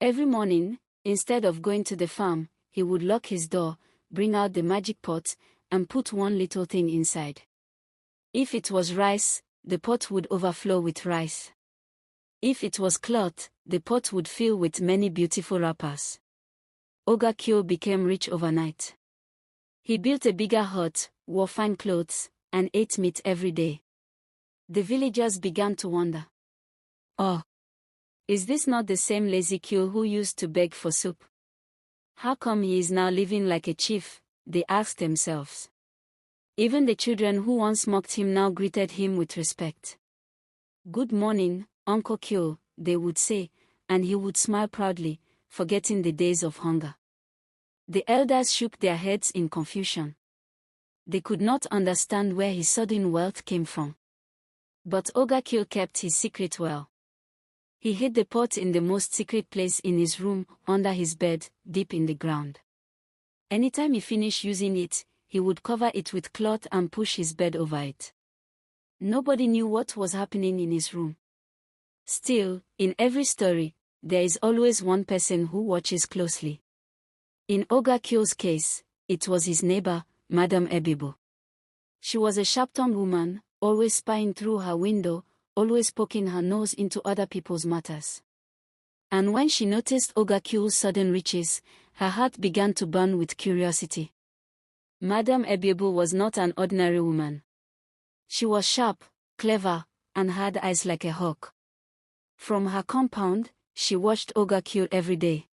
Every morning, instead of going to the farm, he would lock his door, bring out the magic pot, and put one little thing inside. If it was rice, the pot would overflow with rice. If it was cloth, the pot would fill with many beautiful wrappers. Oga Kyo became rich overnight. He built a bigger hut, wore fine clothes, and ate meat every day. The villagers began to wonder. Oh, is this not the same lazy Kyo who used to beg for soup? How come he is now living like a chief? They asked themselves. Even the children who once mocked him now greeted him with respect. "Good morning, Uncle Kyo," they would say, and he would smile proudly, forgetting the days of hunger. The elders shook their heads in confusion. They could not understand where his sudden wealth came from. But Oga Kyo kept his secret well. He hid the pot in the most secret place in his room, under his bed, deep in the ground. Anytime he finished using it, he would cover it with cloth and push his bed over it. Nobody knew what was happening in his room. Still, in every story, there is always one person who watches closely. In Oga Kyo's case, it was his neighbor, Madame Ebibo. She was a sharp-tongued woman, always spying through her window, always poking her nose into other people's matters. And when she noticed Oga Kyo's sudden riches, her heart began to burn with curiosity. Madame Ebibo was not an ordinary woman. She was sharp, clever, and had eyes like a hawk. From her compound, she watched Oga Kyo every day.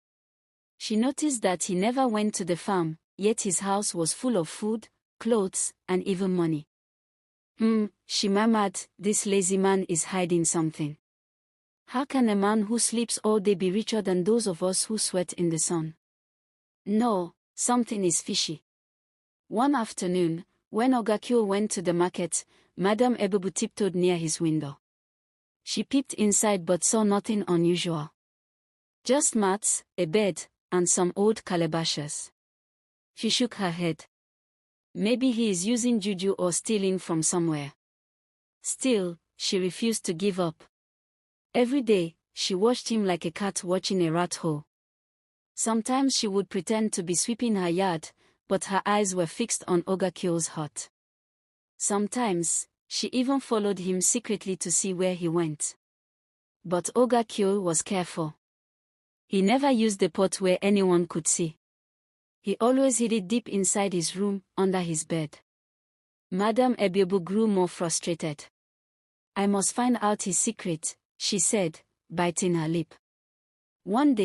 She noticed that he never went to the farm, yet his house was full of food, clothes, and even money. She murmured, "This lazy man is hiding something. How can a man who sleeps all day be richer than those of us who sweat in the sun? No, something is fishy." One afternoon, when Oga Kyo went to the market, Madame Ebibo tiptoed near his window. She peeped inside but saw nothing unusual. Just mats, a bed, and some old calabashes. She shook her head. Maybe he is using juju or stealing from somewhere. Still, she refused to give up. Every day, she watched him like a cat watching a rat hole. Sometimes she would pretend to be sweeping her yard, but her eyes were fixed on Oga Kyo's hut. Sometimes, she even followed him secretly to see where he went. But Oga Kyo was careful. He never used the pot where anyone could see. He always hid it deep inside his room, under his bed. Madame Ebibo grew more frustrated. "I must find out his secret," she said, biting her lip. One day,